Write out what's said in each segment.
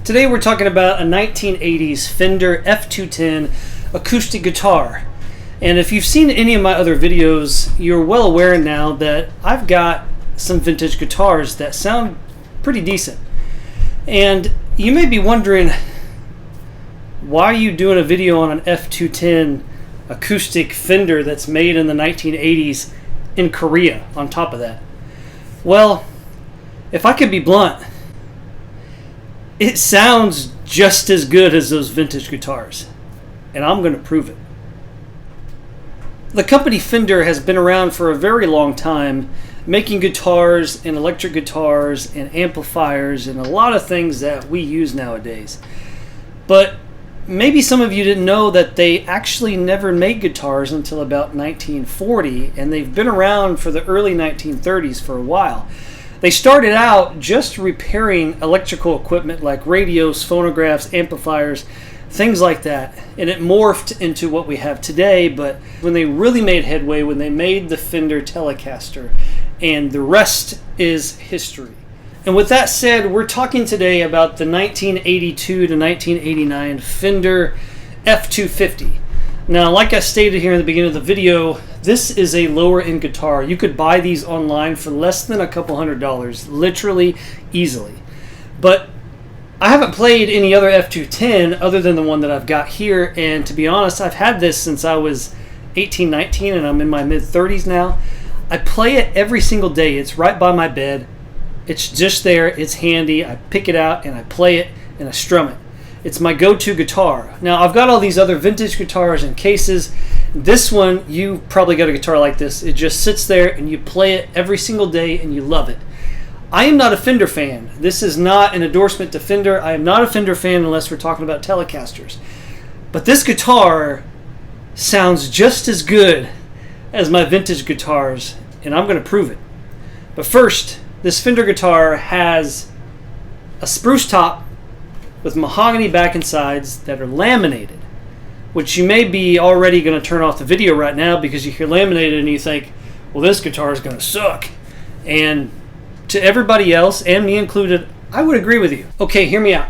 Today we're talking about a 1980s Fender F-210 acoustic guitar. And if you've seen any of my other videos, you're well aware now that I've got some vintage guitars that sound pretty decent. And you may be wondering, why are you doing a video on an F-210 acoustic Fender that's made in the 1980s in Korea on top of that? Well, if I could be blunt, it sounds just as good as those vintage guitars, and I'm going to prove it. The company Fender has been around for a very long time, making guitars and electric guitars and amplifiers and a lot of things that we use nowadays. But maybe some of you didn't know that they actually never made guitars until about 1940, and they've been around for the early 1930s for a while. They started out just repairing electrical equipment like radios, phonographs, amplifiers, things like that. And it morphed into what we have today, but when they really made headway, when they made the Fender Telecaster, and the rest is history. And with that said, we're talking today about the 1982 to 1989 Fender F-250. Now, like I stated here in the beginning of the video, this is a lower end guitar. You could buy these online for less than a couple $100, literally, easily. But I haven't played any other F-210 other than the one that I've got here, and to be honest, I've had this since I was 18, 19, and I'm in my mid-30s now. I play it every single day. It's right by my bed. It's just there. It's handy. I pick it out and I play it and I strum it. It's my go-to guitar. Now, I've got all these other vintage guitars in cases. This one, you probably got a guitar like this. It just sits there and you play it every single day and you love it. I am not a Fender fan. This is not an endorsement to Fender. I am not a Fender fan unless we're talking about Telecasters. But this guitar sounds just as good as my vintage guitars, and I'm going to prove it. But first, this Fender guitar has a spruce top with mahogany back and sides that are laminated, which you may be already going to turn off the video right now because you hear laminated and you think, well, this guitar is going to suck. And to everybody else, and me included, I would agree with you. Okay, hear me out.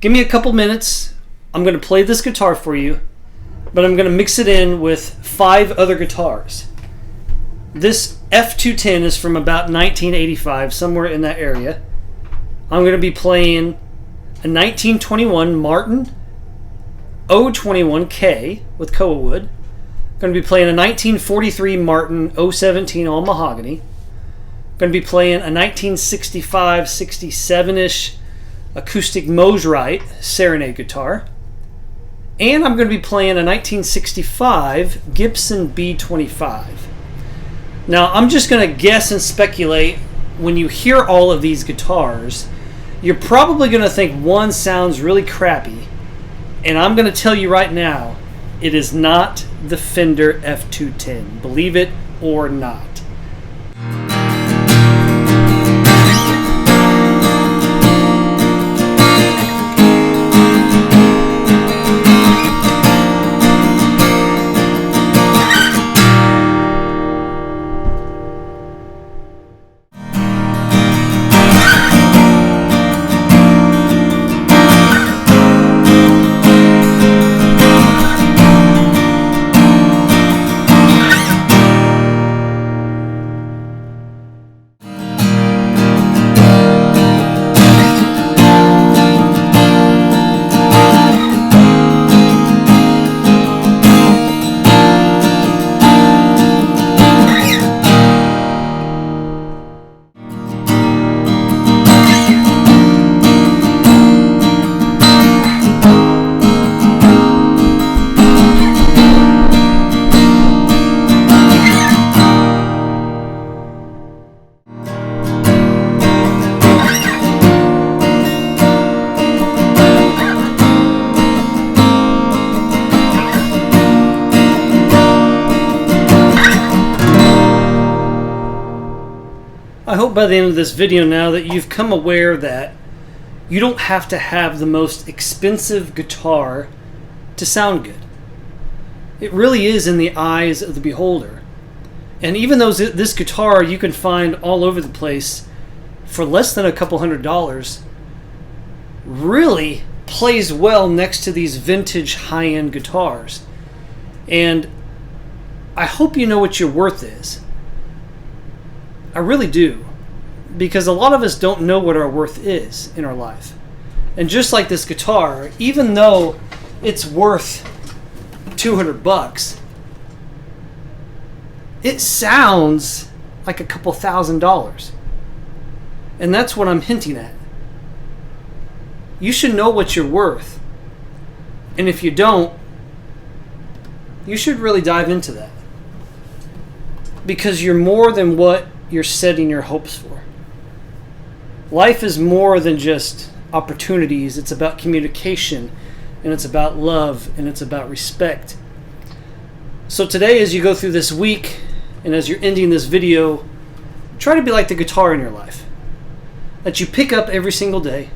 Give me a couple minutes. I'm going to play this guitar for you, but I'm going to mix it in with 5 other guitars. This F-210 is from about 1985, somewhere in that area. I'm going to be playing a 1921 Martin O21K with koa wood. I'm going to be playing a 1943 Martin O17 all mahogany. I'm going to be playing a 1965, 67-ish acoustic Mosrite Serenade guitar. And I'm going to be playing a 1965 Gibson B25. Now, I'm just going to guess and speculate. When you hear all of these guitars, you're probably going to think one sounds really crappy. And I'm going to tell you right now, it is not the Fender F-210. Believe it or not. I hope by the end of this video now that you've come aware that you don't have to have the most expensive guitar to sound good. It really is in the eyes of the beholder. And even though this guitar you can find all over the place for less than a couple $100, really plays well next to these vintage high-end guitars. And I hope you know what your worth is. I really do. Because a lot of us don't know what our worth is in our life. And just like this guitar, even though it's worth $200, it sounds like a couple $1,000s. And that's what I'm hinting at. You should know what you're worth. And if you don't, you should really dive into that. Because you're more than what you're setting your hopes for. Life is more than just opportunities. It's about communication, and it's about love, and it's about respect. So today, as you go through this week, and as you're ending this video, try to be like the guitar in your life. That you pick up every single day,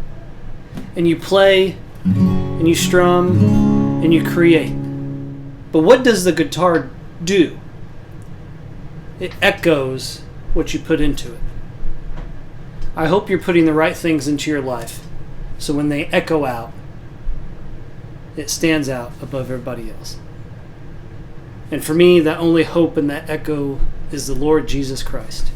and you play, and you strum, and you create. But what does the guitar do? It echoes what you put into it. I hope you're putting the right things into your life, so when they echo out, it stands out above everybody else. And for me, that only hope and that echo is the Lord Jesus Christ.